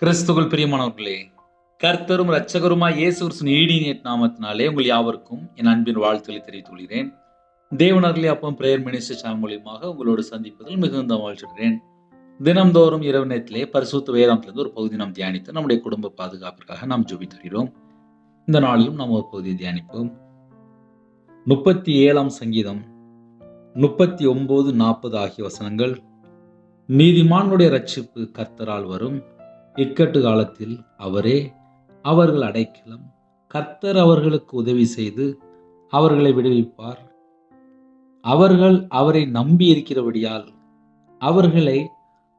கிறிஸ்துவுக்குள் பிரியமானவர்களே, கர்த்தரும் இரட்சகருமாய் இயேசு கிறிஸ்துவின் ஈடிய நாமத்தினாலே உங்கள் யாவருக்கும் என் அன்பின் வாழ்த்துக்களை தெரிவித்துக் கொள்கிறேன். தேவனர்களே அப்பம் பிரேயர் மினிஸ்ட்ரி சேனல் மூலியமாக உங்களோடு சந்திப்பதில் மிகுந்த மகிழ்ச்சியடைகிறேன். தினம்தோறும் இரவு நேரத்திலே பரிசுத்த வேதாந்தத்திலிருந்து ஒரு பகுதி நாம் தியானித்து நம்முடைய குடும்ப பாதுகாப்பிற்காக நாம் ஜெபித்து வருகிறோம். இந்த நாளிலும் நாம் ஒரு பகுதியை தியானிப்போம். 37ஆம் சங்கீதம் 39, 40 ஆகிய வசனங்கள். நீதிமானுடைய இரட்சிப்பு கர்த்தரால் வரும், இக்கட்டு காலத்தில் அவரே அவர்கள் அடைக்கலம். கர்த்தர் அவர்களுக்கு உதவி செய்து அவர்களை விடுவிப்பார். அவர்கள் அவரை நம்பி இருக்கிறபடியால் அவர்களை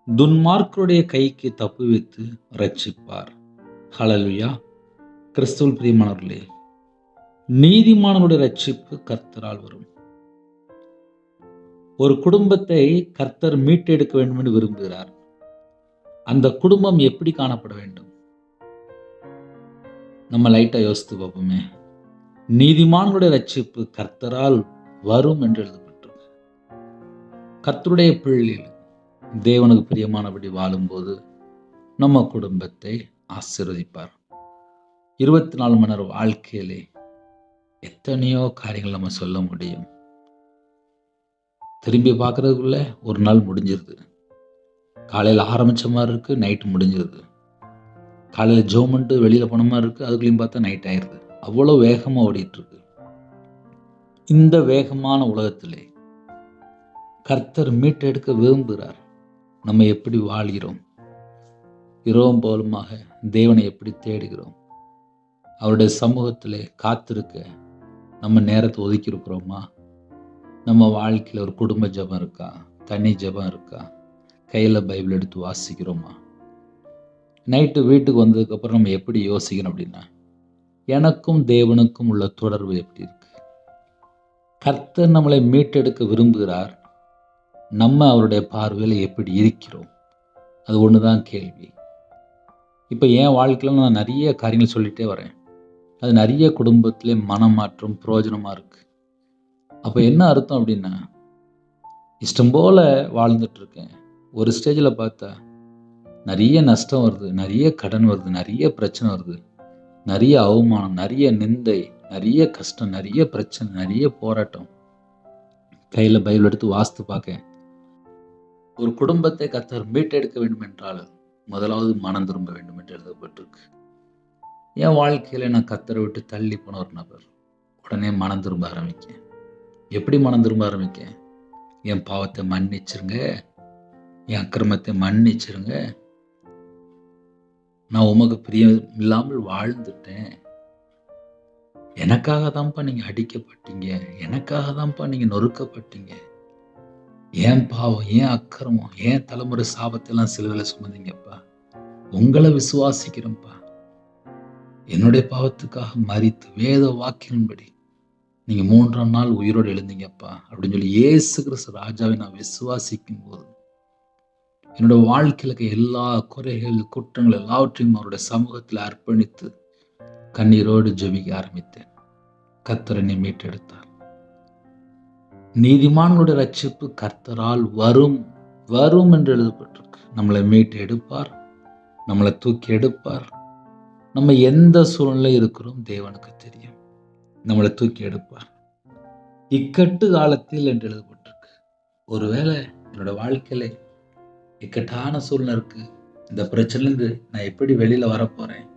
துன்மார்க்கருடைய கைக்கு தப்புவித்து இரட்சிப்பார். ஹல்லேலூயா. கிறிஸ்துவுக்குள் பிரியமானவர்களே, நீதிமானுடைய இரட்சிப்பு கர்த்தரால் வரும். ஒரு குடும்பத்தை கர்த்தர் மீட்டெடுக்க வேண்டும் என்று விரும்புகிறார். அந்த குடும்பம் எப்படி காணப்பட வேண்டும்? நம்ம லைட்டா யோசித்து பார்ப்போமே. நீதிமான்களுடைய ரட்சிப்பு கர்த்தரால் வரும் என்று எழுதப்பட்டிருக்கு. கர்த்தருடைய பிள்ளைகள் தேவனுக்கு பிரியமானபடி வாழும்போது நம்ம குடும்பத்தை ஆசீர்வதிப்பார். 24 மணி நேரம் வாழ்க்கையிலே எத்தனையோ காரியங்கள் நம்ம சொல்ல முடியும். திரும்பி பார்க்கறதுக்குள்ள ஒரு நாள் முடிஞ்சிருது. காலையில் ஆரம்பித்த மாதிரி இருக்குது, நைட்டு முடிஞ்சிருது. காலையில் ஜெபம் பண்ணிட்டு வெளியில் போன மாதிரி இருக்குது, அதுக்குள்ளேயும் பார்த்தா நைட் ஆயிடுது. அவ்வளோ வேகமாக ஓடிட்டுருக்கு. இந்த வேகமான உலகத்திலே கர்த்தர் மீட்டெடுக்க விரும்புகிறார். நம்ம எப்படி வாழ்கிறோம்? இரவும் பகலுமாக தேவனை எப்படி தேடுகிறோம்? அவருடைய சமூகத்திலே காத்திருக்க நம்ம நேரத்தை ஒதுக்கி இருக்கிறோமா? நம்ம வாழ்க்கையில் ஒரு குடும்ப ஜெபம் இருக்கா? தனி ஜெபம் இருக்கா? கையில் பைபிள் எடுத்து வாசிக்கிறோமா? நைட்டு வீட்டுக்கு வந்ததுக்கப்புறம் நம்ம எப்படி யோசிக்கணும் அப்படின்னா, எனக்கும் தேவனுக்கும் உள்ள தொடர்பு எப்படி இருக்கு? கர்த்தர் நம்மளை மீட்டெடுக்க விரும்புகிறார். நம்ம அவருடைய பார்வையில் எப்படி இருக்கிறோம்? அது ஒன்று தான் கேள்வி. இப்போ என் வாழ்க்கையில் நான் நிறைய காரியங்கள் சொல்லிகிட்டே வரேன். அது நிறைய குடும்பத்திலே மனமாற்றம் பிரயோஜனமாக இருக்குது. அப்போ என்ன அர்த்தம் அப்படின்னா, இஷ்டம் போல் வாழ்ந்துட்டுருக்கேன். ஒரு ஸ்டேஜில் பார்த்தா நிறைய நஷ்டம் வருது, நிறைய கடன் வருது, நிறைய பிரச்சனை வருது, நிறைய அவமானம், நிறைய நிந்தை, நிறைய கஷ்டம், நிறைய பிரச்சனை, நிறைய போராட்டம். கையில் பைபிள் எடுத்து வாசித்து பார்க்க, ஒரு குடும்பத்தை கர்த்தர் மீட்டெடுக்க வேண்டும் என்றால் முதலாவது மனம் திரும்ப வேண்டும் என்று எழுதப்பட்டிருக்கு. என் வாழ்க்கையில் நான் கர்த்தரை விட்டு தள்ளி போன ஒரு நபர். உடனே மனம் திரும்ப ஆரம்பிக்கேன். எப்படி மனம் திரும்ப ஆரம்பிக்கேன்? என் பாவத்தை மன்னிச்சிருங்க, என் அக்கிரமத்தை மன்னிச்சிருங்க, நான் உமக்கு பிரியம் இல்லாமல் வாழ்ந்துட்டேன், எனக்காக தான்ப்பா நீங்கள் அடிக்கப்பட்டீங்க, எனக்காக தான்ப்பா நீங்கள் நொறுக்கப்பட்டீங்க, ஏன் பாவம், ஏன் அக்கிரமம், ஏன் தலைமுறை சாபத்தெல்லாம் சிலுவையில் சுமந்தீங்கப்பா, உங்களை விசுவாசிக்கிறேன்ப்பா, என்னுடைய பாவத்துக்காக மரித்து வேத வாக்கின்படி நீங்கள் 3ஆம் நாள் உயிரோடு எழுந்தீங்கப்பா அப்படின்னு சொல்லி இயேசு கிறிஸ்து ராஜாவை நான் விசுவாசிக்கும் போது என்னோட வாழ்க்கையில் இருக்க எல்லா குறைகள், குற்றங்கள் எல்லாவற்றையும் அவருடைய சமூகத்தில் அர்ப்பணித்து கண்ணீரோடு ஜெபிக்க ஆரம்பித்தேன். கர்த்தர் என்னை மீட்டெடுத்தார். நீதிமான்களுடைய ரட்சிப்பு கர்த்தரால் வரும் வரும் என்று எழுதப்பட்டிருக்கு. நம்மளை மீட்டு எடுப்பார், நம்மளை தூக்கி எடுப்பார். நம்ம எந்த சூழ்நிலை இருக்கிறோம் தேவனுக்கு தெரியும். நம்மளை தூக்கி எடுப்பார். இக்கட்டு காலத்தில் என்று எழுதப்பட்டிருக்கு. ஒருவேளை என்னோட வாழ்க்கையில இக்கட்டான சூழ்நிலை இருக்கு, இந்த பிரச்சனையிலிருந்து நான் எப்படி வெளியில வரப்போறேன்?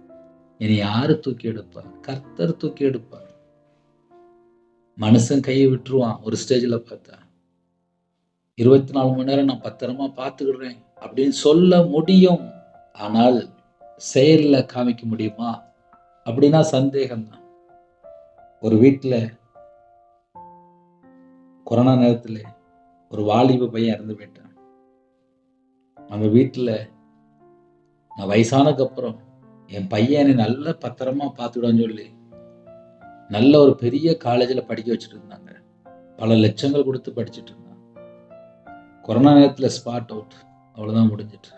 என்னை யாரு தூக்கி எடுப்பார்? கர்த்தர் தூக்கி எடுப்பார். மனுஷன் கையை விட்டுருவான். ஒரு ஸ்டேஜில் பார்த்தா 24 மணி நேரம் நான் பத்திரமா பார்த்துக்கிடுறேன் அப்படின்னு சொல்ல முடியும். ஆனால் செயலில் காமிக்க முடியுமா அப்படின்னா சந்தேகம்தான். ஒரு வீட்டில் கொரோனா நேரத்தில் ஒரு வாலிப பையன் இறந்து போயிட்டான். நம்ம வீட்டில் நான் வயசானதுக்கப்புறம் என் பையனை நல்ல பத்திரமா பார்த்துக்கிடான்னு சொல்லி நல்ல ஒரு பெரிய காலேஜில் படிக்க வச்சுட்டு இருந்தாங்க. பல லட்சங்கள் கொடுத்து படிச்சுட்டு இருந்தாங்க. கொரோனா நேரத்தில் ஸ்பாட் அவுட், அவ்வளோதான் முடிஞ்சிட்டு.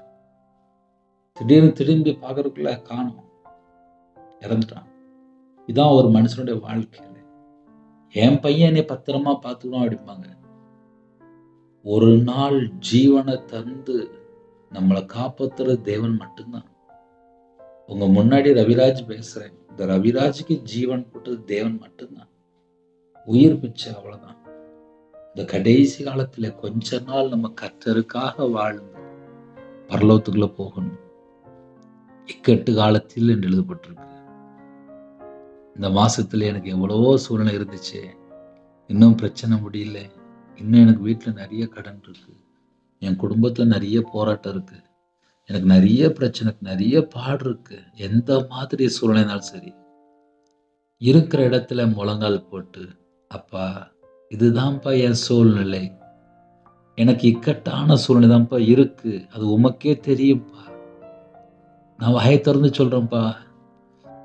திடீர்னு திரும்பி பார்க்கறதுக்குள்ள காணும், இறந்துட்டான். இதான் ஒரு மனுஷனுடைய வாழ்க்கையில். என் பையனை பத்திரமா பார்த்துக்கணும் அப்படிம்பாங்க. ஒரு நாள் ஜீவனை தந்து நம்மளை காப்பாற்றுற தேவன் மட்டும்தான். உங்க முன்னாடி ரவிராஜ் பேசுறேன். இந்த ரவிராஜுக்கு ஜீவன் போட்டது தேவன் மட்டும்தான். உயிர் பிச்சை, அவ்வளவுதான். இந்த கடைசி காலத்துல கொஞ்ச நாள் நம்ம கர்த்தருக்காக வாழ்ந்து பரலோகத்துக்குள்ள போகணும். இக்கட்டு காலத்தில் என்று எழுதப்பட்டிருக்கு. இந்த மாசத்துல எனக்கு எவ்வளவோ சூழ்நிலை இருந்துச்சு. இன்னும் பிரச்சனை முடியல. இன்னும் எனக்கு வீட்டுல நிறைய கடன் இருக்கு. என் குடும்பத்துல நிறைய போராட்டம் இருக்கு. எனக்கு நிறைய பிரச்சனை, நிறைய பாடு இருக்கு. எந்த மாதிரி சூழ்நிலைனாலும் சரி, இருக்கிற இடத்துல முழங்கால் போட்டு, அப்பா இதுதான்ப்பா என் சூழ்நிலை, எனக்கு இக்கட்டான சூழ்நிலை தான்ப்பா இருக்கு, அது உமக்கே தெரியும்ப்பா, நான் வாயை திறந்து சொல்றேன்ப்பா,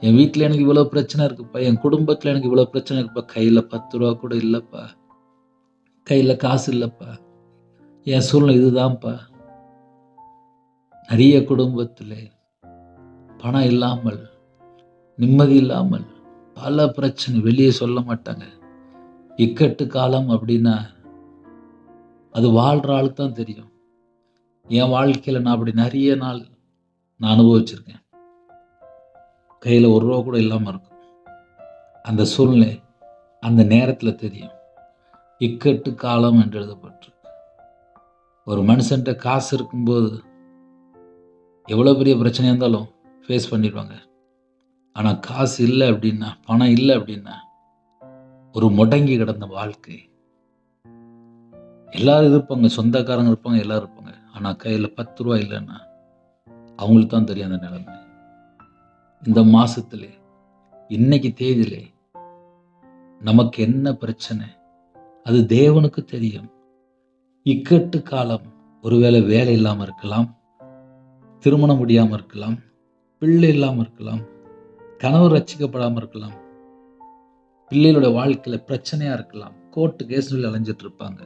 என் வீட்டுல எனக்கு இவ்வளவு பிரச்சனை இருக்குப்பா, என் குடும்பத்துல எனக்கு இவ்வளவு பிரச்சனை இருக்குப்பா, கையில 10 ரூபா கூட இல்லப்பா, கையில காசு இல்லப்பா, என் சூழ்நிலை இதுதான்ப்பா. நிறைய குடும்பத்துல பணம் இல்லாமல், நிம்மதி இல்லாமல், பல பிரச்சனை, வெளியே சொல்ல மாட்டாங்க. இக்கட்டு காலம் அப்படின்னா அது வாழ்ற ஆளுக்கு தான் தெரியும். என் வாழ்க்கையில நான் அப்படி நிறைய நாள் நான் அனுபவிச்சிருக்கேன். கையில 1 ரூபா கூட இல்லாம இருக்கும். அந்த சூழ்நிலை அந்த நேரத்துல தெரியும். இக்கட்டு காலம் என்று எழுதப்பட்டிருக்கு. ஒரு மனுஷன்ட்ட காசு இருக்கும்போது எவ்வளவு பெரிய பிரச்சனையா இருந்தாலும் ஃபேஸ் பண்ணிடுவாங்க. ஆனா காசு இல்லை அப்படின்னா, பணம் இல்லை அப்படின்னா, ஒரு முடங்கி கிடந்த வாழ்க்கை. எல்லாரும் இருப்பாங்க, சொந்தக்காரங்க இருப்பாங்க, எல்லாரும் இருப்பாங்க. ஆனா கையில 10 ரூபா இல்லைன்னா அவங்களுக்கு தான் தெரியும் அந்த நிலைமை. இந்த மாசத்துல, இன்னைக்கு தேதியிலே நமக்கு என்ன பிரச்சனை அது தேவனுக்கு தெரியும். இக்கட்டு காலம், ஒருவேளை வேலை இல்லாம இருக்கலாம், திருமணம் முடியாம இருக்கலாம், பிள்ளை இல்லாம இருக்கலாம், கணவர் ரட்சிக்கப்படாம இருக்கலாம், பிள்ளைகளோட வாழ்க்கையில பிரச்சனையா இருக்கலாம், கோர்ட்டு கேஸ்ல அலைஞ்சிட்டு இருப்பாங்க,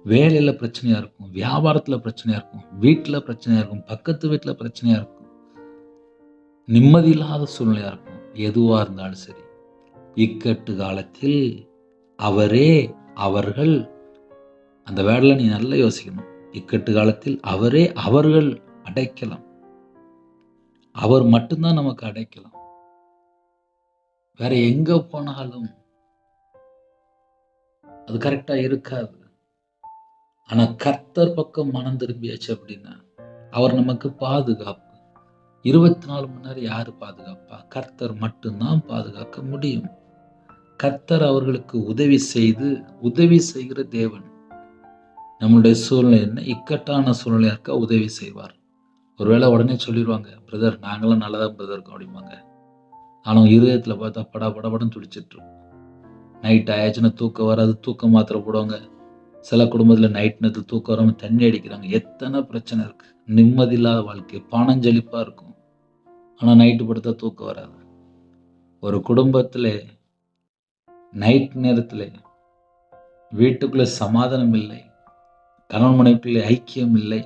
வேலையில பிரச்சனையா இருக்கும், வியாபாரத்துல பிரச்சனையா இருக்கும், வீட்டுல பிரச்சனையா இருக்கும், பக்கத்து வீட்டுல பிரச்சனையா இருக்கும், நிம்மதி இல்லாத சூழ்நிலையா இருக்கும். எதுவா இருந்தாலும் சரி, இக்கட்டு காலத்தில் அவரே, அவர்கள், அந்த வேர்ட்ல நீ நல்லா யோசிக்கணும். இக்கட்டு காலத்தில் அவரே, அவர்கள் அடைக்கலாம். அவர் மட்டும்தான் நமக்கு அடைக்கலாம். வேற எங்க போனாலும் அது கரெக்டா இருக்காது. ஆனா கர்த்தர் பக்கம் மனம் திரும்பியாச்சு அப்படின்னா அவர் நமக்கு பாதுகாப்பு. 24 மணி நேரம் யாரு பாதுகாப்பா? கர்த்தர் மட்டும்தான் பாதுகாக்க முடியும். கர்த்தர் அவர்களுக்கு உதவி செய்கிற தேவன். நம்மளுடைய சூழ்நிலை என்ன, இக்கட்டான சூழ்நிலையா இருக்கா, உதவி செய்வார். ஒருவேளை உடனே சொல்லிடுவாங்க, பிரதர் நாங்களாம் நல்லதான் பிரதர் இருக்கோம் அப்படிம்பாங்க. ஆனால் இருதயத்தில் பார்த்தா படபடன்னு துடிச்சிட்டு இருக்கும். நைட் ஆயாச்சுன்னா தூக்கம் வராது, தூக்க மாத்திரை போடுவாங்க. சில குடும்பத்தில் நைட் நேரத்தில் தூக்கம் வராமல் தண்ணி அடிக்கிறாங்க. எத்தனை பிரச்சனை இருக்கு. நிம்மதி இல்லாத வாழ்க்கை, பணம் செழிப்பா இருக்கும், ஆனால் நைட்டு படுத்தா தூக்கம் வராது. ஒரு குடும்பத்தில் நைட் நேரத்தில் வீட்டுக்குள்ள சமாதானம் இல்லை, கணவன் மனைவிக்குள்ளே ஐக்கியம் இல்லை,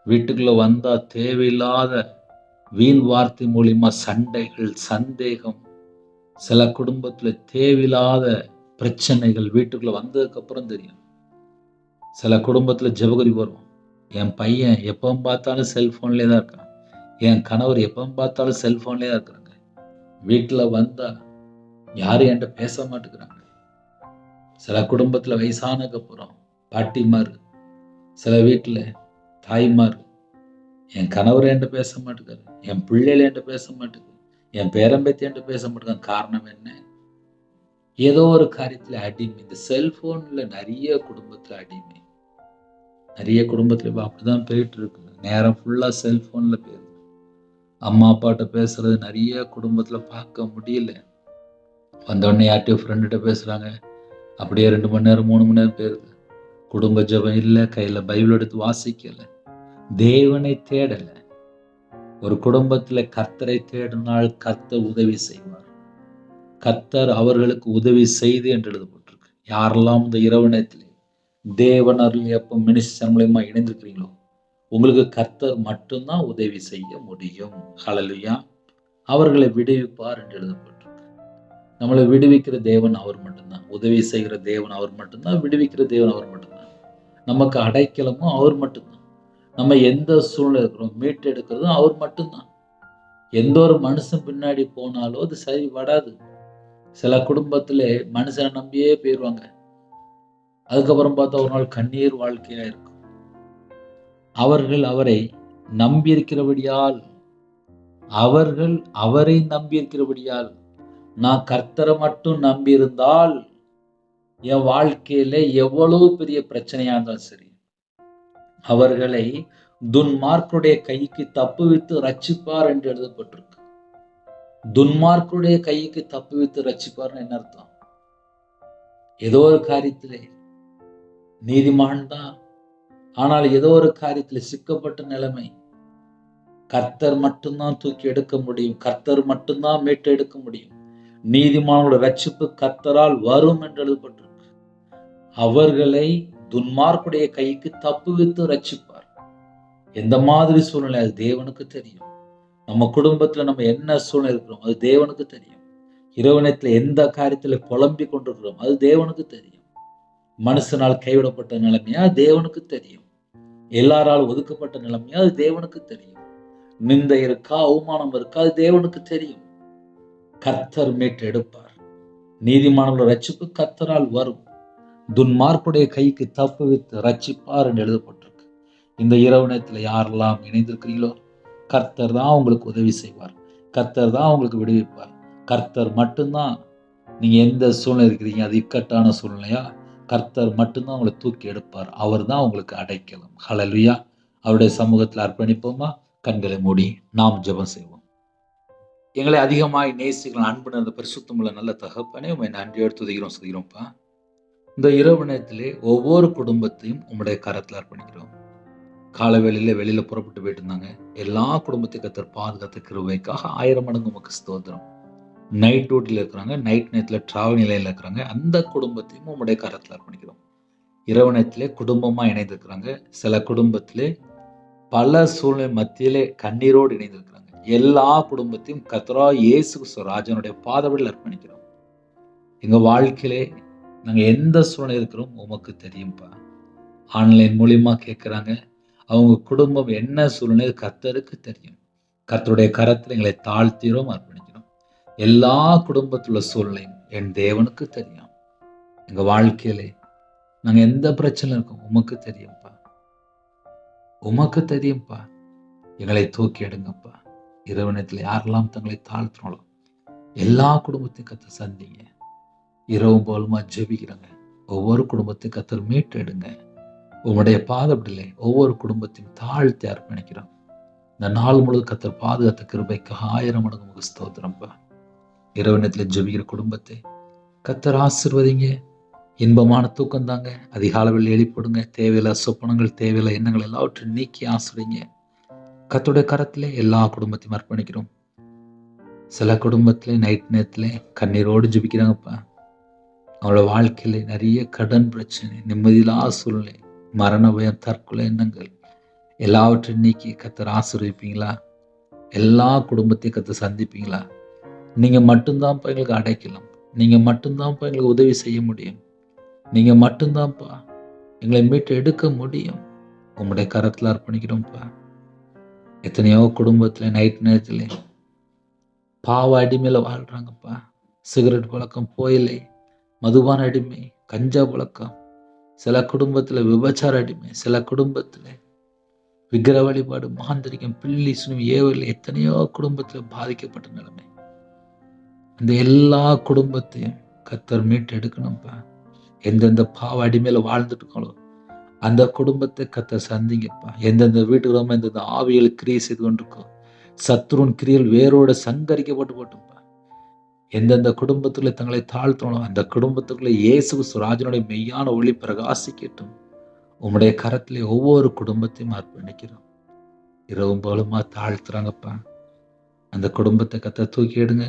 வீட்டுக்குள்ள வந்தா தேவையில்லாத வீண் வார்த்தை மூலியமா சண்டைகள், சந்தேகம், சில குடும்பத்துல தேவையில்லாத பிரச்சனைகள் வீட்டுக்குள்ள வந்ததுக்கு அப்புறம் தெரியும். சில குடும்பத்துல ஜெபகுரி வரும், என் பையன் எப்ப பார்த்தாலும் செல்போன்லயே தான் இருக்கான், என் கணவர் எப்ப பார்த்தாலும் செல்போன்லயே தான் இருக்கிறாங்க, வீட்டுல வந்தா யாரும் என்கிட்ட பேச மாட்டேங்கிறாங்க. சில குடும்பத்துல வயசானதுக்கு அப்புறம் பாட்டிமார், சில வீட்டுல தாய்மார், என் கணவர் என்கிட்ட பேச மாட்டேங்காரு, என் பிள்ளைகள் என்கிட்ட பேச மாட்டேங்குது, என் பேரம்பேத்தி என்கிட்ட பேச மாட்டேங்காங்க. காரணம் என்ன? ஏதோ ஒரு காரியத்துல அடிமை. இந்த செல்போன்ல நிறைய குடும்பத்துல அடிமை. நிறைய குடும்பத்துல இப்ப அப்படிதான் போயிட்டு இருக்கு. நேரம் ஃபுல்லா செல்போன்ல போயிருது. அம்மா அப்பாட்ட பேசுறது நிறைய குடும்பத்துல பார்க்க முடியல. வந்தோடனே யார்கிட்டயோ ஃப்ரெண்டுகிட்ட பேசுறாங்க, அப்படியே 2 மணி நேரம் 3 மணி நேரம் போயிருது. குடும்ப ஜெபம் இல்லை, கையில பைபிள் எடுத்து வாசிக்கல, தேவனை தேடல. ஒரு குடும்பத்துல கர்த்தரை தேடினால் கர்த்தர் உதவி செய்வார். கர்த்தர் அவர்களுக்கு உதவி செய்து என்று எழுதப்பட்டிருக்கு. யாரெல்லாம் இந்த இரவு நேரத்திலே தேவன் அருள் எப்போ மினிஸ்டர் மூலமா இணைந்திருக்கிறீங்களோ, உங்களுக்கு கர்த்தர் மட்டும்தான் உதவி செய்ய முடியும். ஹல்லேலூயா. அவர்களை விடுவிப்பார் என்று எழுதப்பட்டிருக்கு. நம்மளை விடுவிக்கிற தேவன் அவர் மட்டும்தான், உதவி செய்கிற தேவன் அவர் மட்டும்தான், விடுவிக்கிற தேவன் அவர் மட்டும்தான், நமக்கு அடைக்கலமும் அவர் மட்டும்தான், நம்ம எந்த சூழ்நிலை இருக்கிறோம் மீட்டெடுக்கிறதும் அவர் மட்டும்தான். எந்த ஒரு மனுஷன் பின்னாடி போனாலும் அது சரி வராது. சில குடும்பத்திலே மனுஷனை நம்பியே போயிருவாங்க. அதுக்கப்புறம் பார்த்தா ஒரு நாள் கண்ணீர் வாழ்க்கையா இருக்கும். அவர்கள் அவரை நம்பியிருக்கிறபடியால் அவர்கள் அவரை நம்பியிருக்கிறபடியால் நான் கர்த்தரை மட்டும் நம்பியிருந்தால் என் வாழ்க்கையில எவ்வளவு பெரிய பிரச்சனையா இருந்தாலும் சரி, அவர்களை துன்மார்க்குடைய கைக்கு தப்புவித்து ரட்சிப்பார் என்று எழுதப்பட்டிருக்கு. துன்மார்க்குடைய கைக்கு தப்புவித்து ரட்சிப்பார்னு என்ன அர்த்தம்? ஏதோ ஒரு காரியத்திலே நீதிமான் தான், ஆனால் ஏதோ ஒரு காரியத்தில் சிக்கப்பட்ட நிலைமை, கர்த்தர் மட்டும்தான் தூக்கி எடுக்க முடியும். கர்த்தர் மட்டும்தான் மீட்டு எடுக்க முடியும். நீதிமானோட ரட்சிப்பு கர்த்தரால் வரும் என்று எழுதப்பட்டிருக்கு. அவர்களை துன்மார்க்குடைய கைக்கு தப்புவித்து ரட்சிப்பார். எந்த மாதிரி சூழ்நிலை அது தேவனுக்கு தெரியும். நம்ம குடும்பத்துல நம்ம என்ன சூழ்நிலை இருக்கிறோம் அது தேவனுக்கு தெரியும். இரவு நேரத்துல எந்த காரியத்துல புலம்பிக் கொண்டிருக்கிறோம் அது தேவனுக்கு தெரியும். மனுஷனால் கைவிடப்பட்ட நிலைமையா தேவனுக்கு தெரியும். எல்லாரால் ஒதுக்கப்பட்ட நிலைமையா அது தேவனுக்கு தெரியும். நிந்தை இருக்கா, அவமானம் இருக்கா, அது தேவனுக்கு தெரியும். கர்த்தர் மீட்டு எடுப்பார். நீதிமானோட ரட்சிப்பு கர்த்தரால் வரும். துன்மார்க்குடைய கைக்கு தப்புவித்து ரட்சிப்பார் என்று எழுதப்பட்டிருக்கு. இந்த இரவு நேரத்தில் யாரெல்லாம் இணைந்திருக்கிறீங்களோ கர்த்தர் தான் உங்களுக்கு உதவி செய்வார். கர்த்தர் தான் உங்களுக்கு விடுவிப்பார். கர்த்தர் மட்டும்தான். நீங்க எந்த சூழ்நிலை இருக்கிறீங்க, அது இக்கட்டான சூழ்நிலையா, கர்த்தர் மட்டும்தான் உங்களை தூக்கி எடுப்பார். அவர் தான் உங்களுக்கு அடைக்கலம். ஹல்லேலூயா. அவருடைய சமூகத்தில் அர்ப்பணிப்போமா? கண்களை மூடி நாம் ஜெபம் செய்வோம். எங்களை அதிகமாய் நேசிக்கிற அன்பு நிறைந்த பரிசுத்தமுள்ள நல்ல தகப்பனே, உம்மை நன்றியோடு துதிக்கிறோம், சொல்கிறோம்ப்பா. இந்த இரவு நேரத்திலே ஒவ்வொரு குடும்பத்தையும் உம்முடைய கரத்தில் அர்ப்பணிக்கிறோம். காலவேளையில வெளியில புறப்பட்டு போயிட்டு இருந்தாங்க. எல்லா குடும்பத்தையும் கர்த்தர் பாதுகாத்த கிருபைக்காக 1000 மடங்கு உமக்கு ஸ்தோத்திரம். நைட் டியூட்டில இருக்கிறாங்க, நைட் நேரத்தில் டிராவல் நிலையில இருக்கிறாங்க. அந்த குடும்பத்தையும் உம்முடைய கரத்தில் அர்ப்பணிக்கிறோம். இரவு நேரத்திலே குடும்பமா இணைந்திருக்கிறாங்க. சில குடும்பத்திலே பல சூழ்நிலை மத்தியிலே கண்ணீரோடு இணைந்திருக்கிறாங்க. எல்லா குடும்பத்தையும் கர்த்தராகிய இயேசு கிறிஸ்து ராஜனுடைய பாதபடியில் அர்ப்பணிக்கிறோம். எங்க வாழ்க்கையிலே நாங்க எந்த சூழ்நிலை இருக்கிறோம் உமக்கு தெரியும்பா. ஆன்லைன் மூலியமா கேட்கிறாங்க. அவங்க குடும்பம் என்ன சூழ்நிலை கர்த்தருக்கு தெரியும். கர்த்தருடைய கரத்தில் எங்களை தாழ்த்திரோம், அர்ப்பணிக்கிறோம். எல்லா குடும்பத்தில் உள்ள சூழ்நிலையும் என் தேவனுக்கு தெரியும். எங்க வாழ்க்கையிலே நாங்க எந்த பிரச்சனை இருக்கோம் உமக்கு தெரியும்ப்பா. உமக்கு தெரியும்ப்பா. எங்களை தூக்கி எடுங்கப்பா. இரவு நேரத்தில் யாரெல்லாம் தங்களை தாழ்த்தினாலும் எல்லா குடும்பத்தையும் கர்த்தர் சந்திங்க. இரவும் போலுமா ஜெபிக்கிறாங்க. ஒவ்வொரு குடும்பத்தையும் கர்த்தர் மீட்டு எடுங்க. உம்முடைய பாதப்படியிலே ஒவ்வொரு குடும்பத்தையும் தாழ்த்தி அர்ப்பணிக்கிறோம். இந்த நாள் முழுவதும் கர்த்தர் பாதுகாத்த கிருபைக்கு 1000 மடங்கு உமக்கு ஸ்தோத்திரம்ப்பா. இரவு நேரத்தில் ஜெபிக்கிற குடும்பத்தை கர்த்தர் ஆசீர்வதிங்க. இன்பமான தூக்கம் தாங்க. அதிகாலையில் எழுப்பிடுங்க. தேவையில்ல சொப்பனங்கள், தேவையில்ல எண்ணங்கள் எல்லாவற்றையும் நீக்கி ஆசிரியங்க. கர்த்தருடைய கரத்திலே எல்லா குடும்பத்தையும் அர்ப்பணிக்கிறோம். சில குடும்பத்திலே நைட் நேரத்திலே கண்ணீரோடு ஜெபிக்கிறாங்கப்பா. அவங்களோட வாழ்க்கையில நிறைய கடன் பிரச்சனை, நிம்மதியில்லாத சூழ்நிலை, மரண பயம், தற்கொலை எண்ணங்கள் எல்லாவற்றையும் நீக்கி கர்த்தர் ஆசீர்வதிப்பீங்களா? எல்லா குடும்பத்தையும் கர்த்தர் சந்திப்பீங்களா? நீங்க மட்டும்தான்ப்பா எங்களுக்கு அடைக்கலாம். நீங்க மட்டும்தான்ப்பா எங்களுக்கு உதவி செய்ய முடியும். நீங்க மட்டும்தான்ப்பா எங்களை மீட்டு எடுக்க முடியும். உம்முடைய கரத்தில் அர்ப்பணிக்கிறோம்ப்பா. எத்தனையோ குடும்பத்துல நைட் நேரத்துல பாவ அடிமையில வாழ்றாங்கப்பா. சிகரெட் பழக்கம், புகையிலை, மதுபான அடிமை, கஞ்சா பழக்கம், சில குடும்பத்துல விபச்சார அடிமை, சில குடும்பத்துல விக்கிர வழிபாடு, மாந்திரிகம், பில்லி சுனி, ஏவல், எத்தனையோ குடும்பத்துல பாதிக்கப்பட்ட நிலைமை. இந்த எல்லா குடும்பத்தையும் கர்த்தர் மீட்டு எடுக்கணும்ப்பா. எந்தெந்த பாவ அடிமையில வாழ்ந்துட்டு இருக்காங்களோ அந்த குடும்பத்தை கர்த்தர் சந்திங்கப்பா. எந்தெந்த வீட்டுக்கு எந்தெந்த ஆவிகள் கிரியை செய்து கொண்டிருக்கோ சத்ருன் கிரியல் வேரோட சங்கரிக்கப்பட்டு போட்டுப்பா. எந்தெந்த குடும்பத்துல தங்களை தாழ்த்தணும் அந்த குடும்பத்துக்குள்ள இயேசு கிறிஸ்து ராஜனுடைய மெய்யான ஒளி பிரகாசிக்கட்டும். உம்முடைய கரத்திலே ஒவ்வொரு குடும்பத்தையும் அர்ப்பணிக்கிறோம். இரவும் போலுமா தாழ்த்துறாங்கப்பா. அந்த குடும்பத்தை கர்த்தர் தூக்கி எடுங்க.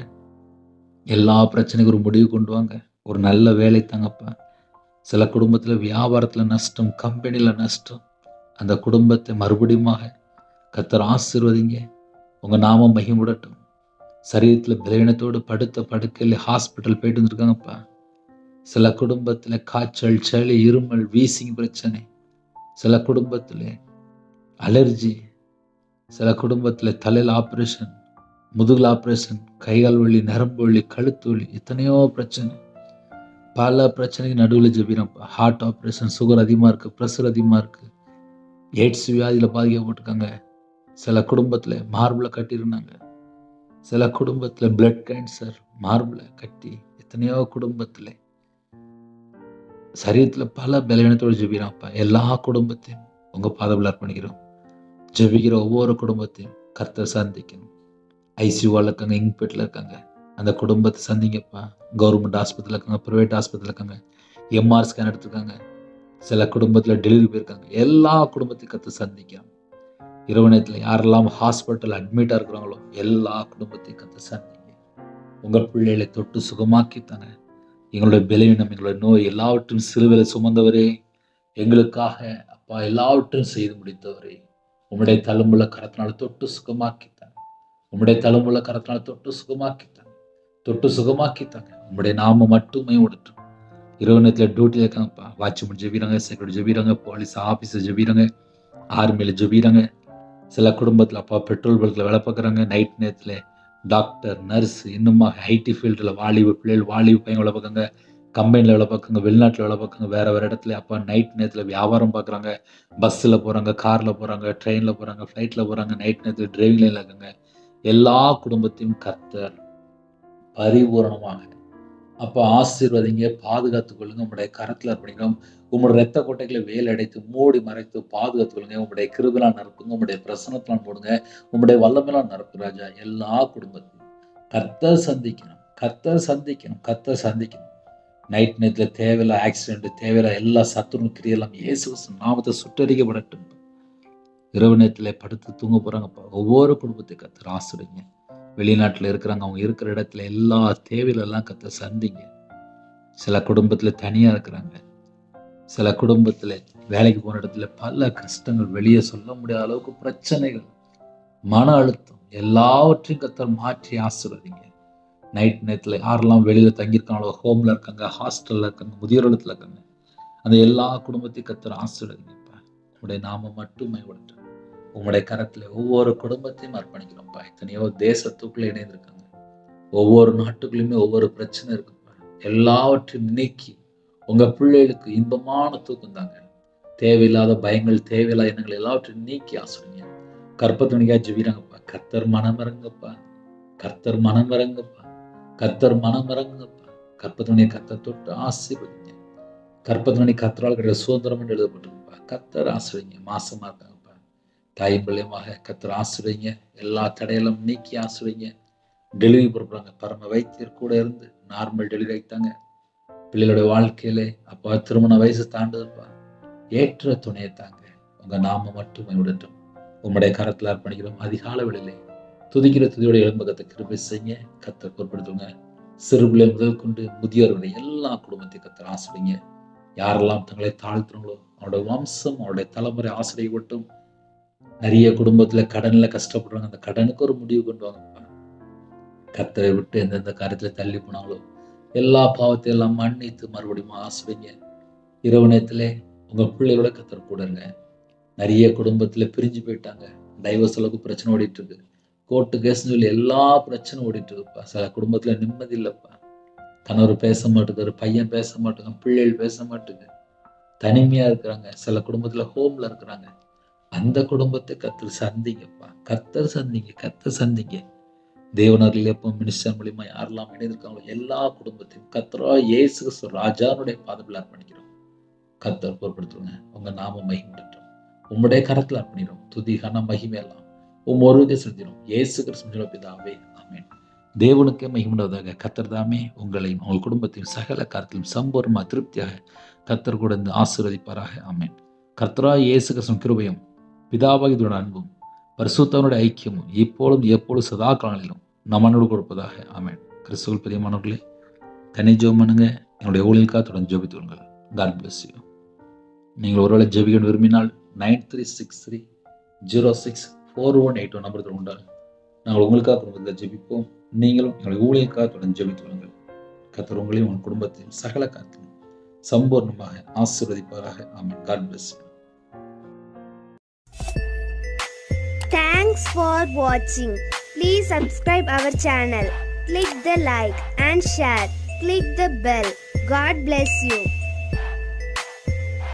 எல்லா பிரச்சனைக்கும் ஒரு முடிவு கொண்டு வாங்க. ஒரு நல்ல வேலை தாங்கப்பா. சில குடும்பத்துல வியாபாரத்துல நஷ்டம், கம்பெனில நஷ்டம். அந்த குடும்பத்தை மறுபடியும் கர்த்தர் ஆசீர்வதிங்க. உங்க நாமம் மகிமைப்படட்டும். சரீரத்துல பலவீனத்தோடு படுத்த படுக்கையில ஹாஸ்பிட்டல் போயிட்டு இருந்திருக்காங்கப்பா. சில குடும்பத்துல காய்ச்சல், சளி, இருமல், வீசிங் பிரச்சனை, சில குடும்பத்துல அலர்ஜி, சில குடும்பத்துல தலையில ஆபரேஷன், முதுகுல ஆப்ரேஷன், கைகால் வலி, நரம்பு வலி, கழுத்து வலி, எத்தனையோ பிரச்சனை. பல பிரச்சனைக்கு நடுவில் ஜெபிக்கிறோம்ப்பா. ஹார்ட் ஆப்ரேஷன், சுகர் அதிகமாக இருக்குது, ப்ரெஷர் அதிகமாக இருக்குது, எய்ட்ஸ் வியாதியில் பாதிக்கப்பட்டிருக்காங்க. சில குடும்பத்தில் மார்பில் கட்டியிருந்தாங்க. சில குடும்பத்தில் பிளட் கேன்சர், மார்பில் கட்டி, எத்தனையோ குடும்பத்தில் சரீரத்தில் பல பலவீனத்தோடு ஜெபிக்கிறோம்ப்பா. எல்லா குடும்பத்தையும் உங்கள் பாதத்தில் அர்ப்பணிக்கிறோம். ஜெபிக்கிற ஒவ்வொரு குடும்பத்தையும் கர்த்தர் சந்திக்கணும். ஐசியூவால் இருக்காங்க, இன்பெட்டில் இருக்காங்க, அந்த குடும்பத்தை சந்திங்கப்பா. கவர்மெண்ட் ஆஸ்பத்திரியில் இருக்காங்க, ப்ரைவேட் ஆஸ்பத்திரியில் இருக்காங்க, எம்ஆர் ஸ்கேன் எடுத்துருக்காங்க, சில குடும்பத்தில் டெலிவரி போயிருக்காங்க. எல்லா குடும்பத்தையும் கற்று சந்திக்கணும். இரவு நேரத்தில் யாரெல்லாம் ஹாஸ்பிட்டல் அட்மிட்டாக இருக்கிறாங்களோ எல்லா குடும்பத்தையும் கற்று சந்திங்க. உங்கள் பிள்ளைகளை தொட்டு சுகமாக்கித்தாங்க. எங்களுடைய பலவீனம், எங்களுடைய நோய் எல்லாவற்றையும் சிலுவையில சுமந்தவரே, எங்களுக்காக அப்பா எல்லாவற்றையும் செய்து முடித்தவரே, உம்முடைய தழும்புள்ள கரத்தினால தொட்டு சுகமாக்கித்தாங்க. உம்முடைய தழும்புள்ள கரத்தினால தொட்டு சுகமாக்கித்தாங்க. தொட்டு சுகமாக்கித்தாங்க. உம்முடைய நாம மட்டுமே ஓடட்டும். இரவு நேரத்தில் டியூட்டியில் இருக்காங்கப்பா. வாட்ச்மேன் ஜெபிறாங்க, செக்யூரிட்டி ஜெபிறாங்க, போலீஸ் ஆஃபீஸர் ஜெபிறாங்க, ஆர்மியில் ஜெபிறாங்க. சில குடும்பத்தில் அப்பா பெட்ரோல் பல்கில் வேலை பார்க்குறாங்க. நைட் நேரத்தில் டாக்டர், நர்ஸ், இன்னுமா ஐடி ஃபீல்டில் வாலிப பிள்ளைகள், வாலிப பையன் வேலை பார்க்குறாங்க, கம்பெனியில் வேலை பார்க்குறாங்க, வெளிநாட்டில் வேலை பார்க்குறாங்க, வேறு இடத்துல அப்பா நைட் நேரத்தில் வியாபாரம் பார்க்குறாங்க, பஸ்ஸில் போகிறாங்க, காரில் போகிறாங்க, ட்ரெயினில் போகிறாங்க, ஃப்ளைட்டில் போகிறாங்க, நைட் நேரத்தில் டிரைவிங் லைனில் இருக்காங்க. எல்லா குடும்பத்தையும் கர்த்தர் பரிபூரணமாக அப்போ ஆசீர்வதிங்க, பாதுகாத்துக் கொள்ளுங்க. உங்களுடைய கரத்தில் அர்ப்பணிக்கிறோம். உங்களுடைய ரத்த கோட்டைகளை வேல் அடைத்து மூடி மறைத்து பாதுகாத்துக் கொள்ளுங்க. உங்களுடைய கிருபையால் நிரப்புங்க, உங்களுடைய பிரசனத்தினால் போடுங்க, உங்களுடைய வல்லமையால் நிரப்பு ராஜா. எல்லா குடும்பத்தையும் கர்த்தர் சந்திக்கணும், கர்த்தர் சந்திக்கணும், கர்த்தர் சந்திக்கணும். நைட் நேரத்தில் தேவையில்லை ஆக்சிடென்ட், தேவையில்லை எல்லா சத்துரு கிரியெல்லாம் இயேசு நாமத்தை சுட்டரிக்கப்படட்டும். இரவு நேரத்தில் படுத்து தூங்க போகிறாங்கப்பா. ஒவ்வொரு குடும்பத்தையும் கர்த்தர் ஆசிரியங்க. வெளிநாட்டில் இருக்கிறாங்க, அவங்க இருக்கிற இடத்துல எல்லா தேவையிலெல்லாம் கர்த்தர் சந்திங்க. சில குடும்பத்தில் தனியாக இருக்கிறாங்க, சில குடும்பத்தில் வேலைக்கு போன இடத்துல பல கஷ்டங்கள், வெளியே சொல்ல முடியாத அளவுக்கு பிரச்சனைகள், மன அழுத்தம், எல்லாவற்றையும் கர்த்தர் மாற்றி ஆசீர்வதிங்க. நைட் நேரத்தில் யாரெல்லாம் வெளியில் தங்கியிருக்காங்களோ, ஹோமில் இருக்காங்க, ஹாஸ்டலில் இருக்காங்க, முதியோர் இல்லத்தில் இருக்காங்க, அந்த எல்லா குடும்பத்தையும் கர்த்தர் ஆசீர்வதிங்கப்பா. உங்களுடைய நாம மட்டுமே விட்டு உங்களுடைய கரத்தில் ஒவ்வொரு குடும்பத்தையும் அர்ப்பணிக்கிறோம்ப்பா. எத்தனையோ தேசத்துக்குள்ளே இணைந்திருக்காங்க, ஒவ்வொரு நாட்டுக்குள்ளேயுமே ஒவ்வொரு பிரச்சனை இருக்குப்பா. எல்லாவற்றையும் நீக்கி உங்கள் பிள்ளைகளுக்கு இன்பமான தூக்கம் தாங்க. தேவையில்லாத பயங்கள், தேவையில்லாத எண்ணங்கள் எல்லாவற்றையும் நீக்கி ஆசிரியங்க. கற்பத்துணிக்காக ஜெபிறாங்கப்பா. கர்த்தர் மனமிறங்கப்பா, கர்த்தர் மனமிறங்கப்பா, கர்த்தர் மனமிறங்கப்பா. கற்பத்துணியை கர்த்தர் தொட்டு ஆசீர்வதிங்க. கற்பத்துணி கர்த்தரால் கிடைக்கிற சுதந்திரம் என்று எழுதப்பட்டிருப்பா. கர்த்தர் ஆசிரியங்க. மாசமா இருக்காங்கப்பா, தாயும் பிள்ளையுமாக கர்த்தர் ஆசிரியங்க. எல்லா தடையெல்லாம் நீக்கி ஆசிரியங்க. டெலிவரி கொடுக்குறாங்க, பரம வைத்தியர் கூட இருந்து நார்மல் டெலிவரி ஆகிட்டாங்க. பிள்ளைகளுடைய வாழ்க்கையிலே அப்பா திருமண வயசு தாண்டுதுப்பா. ஏற்ற துணையை தாங்க. உங்க நாம மட்டுமே விடட்டும். உங்களுடைய கரத்தில் அர்ப்பணிக்கிறோம். அதிகால வேளையிலே துதிக்கிற துதியோட எலும்பகத்தை கிருபை செய்ய கர்த்தர் பொறுப்படுத்துங்க. சிறு பிள்ளை முதல் கொண்டு முதியோருடைய எல்லா குடும்பத்தையும் கர்த்தர் ஆசிரியங்க. யாரெல்லாம் தங்களை தாழ்த்துறாங்களோ அவருடைய வம்சம், அவருடைய தலைமுறை ஆசிரியப்பட்டும். நிறைய குடும்பத்துல கடன்ல கஷ்டப்படுறாங்க, அந்த கடனுக்கு ஒரு முடிவு கொண்டு வாங்கப்பா. கர்த்தரை விட்டு எந்தெந்த காரியத்துல தள்ளி போனாங்களோ எல்லா பாவத்தையும் எல்லாம் மன்னித்து மறுபடியும் ஆசிரியங்க. இரவு நேரத்திலே உங்க பிள்ளைகளோட கர்த்தர் கூட இருங்க. நிறைய குடும்பத்துல பிரிஞ்சு போயிட்டாங்க, டைவர்ஸ் அளவுக்கு பிரச்சனை ஓடிட்டு இருக்கு, கோர்ட்டு கேஸ்ன்னு சொல்லி எல்லா பிரச்சனையும் ஓடிட்டு இருக்குப்பா. சில குடும்பத்துல நிம்மதி இல்லைப்பா. கணவர் பேச மாட்டேங்கிறாரு, பையன் பேச மாட்டேங்க, பிள்ளைகள் பேச மாட்டேங்க, தனிமையா இருக்கிறாங்க. சில குடும்பத்துல ஹோம்ல இருக்கிறாங்க. அந்த குடும்பத்தை கர்த்தர் சந்திங்கப்பா, கர்த்தர் சந்திங்க, கர்த்தர் சந்திங்க. தேவனர்கள் எப்போ மினிஸ்டர் மூலியமா யாரெல்லாம் இணைந்திருக்காங்களோ எல்லா குடும்பத்தையும் கர்த்தரா இயேசு கிறிஸ்து ராஜாவுடைய பாதத்தில் அர்ப்பணிக்கிறோம். கர்த்தர் பொறுப்படுத்துங்க. உங்க நாம மகிமைப்படட்டும். உம்முடைய கரத்தில் அர்ப்பணிக்கிறோம். துதி கன மகிமையெல்லாம் ஒருவருக்கே செலுத்திடும். இயேசு கிறிஸ்து பிதாவே, ஆமென். தேவனுக்கே மகிமையுண்டாவதாக. கர்த்தர் தாமே உங்களையும் உங்கள் குடும்பத்தையும் சகல காரியத்திலும் சம்பூர்ணமாக திருப்தியாக கர்த்தர் கூட இருந்து ஆசீர்வதிப்பாராக. ஆமென். கர்த்தரா இயேசு கிறிஸ்து கிருபையும் பிதாவாகிய அன்பும் பரிசுத்தவனுடைய ஐக்கியமும் இப்பொழுதும் எப்பொழுது சதா காலங்களிலும் நம்மனோடு கொடுப்பதாக. ஆமென். கிறிஸ்துவுக்குள் பிரியமானவர்களே, தனி ஜெபம் பண்ணுங்க. என்னுடைய ஊழியர்களுக்காக தொடர்ந்து ஜெபித்துள்ளுங்கள். God bless you. நீங்கள் ஒருவேளை ஜெபிக்க விரும்பினால் 9363064181 நம்பருக்கு உண்டால் நாங்கள் உங்களுக்காக குடும்பத்தில் ஜெபிப்போம். நீங்களும் எங்களுடைய ஊழியர்களுக்காக தொடர்ந்து ஜெபித்துள்ளுங்கள். கர்த்தர் உங்களையும் உங்கள் குடும்பத்தையும் சகல காரியத்திலும் சம்பூர்ணமாக ஆசீர்வதிப்பாராக. ஆமென். God bless you. Thanks for watching. Please subscribe our channel. Click the like and share. Click the bell. God bless you.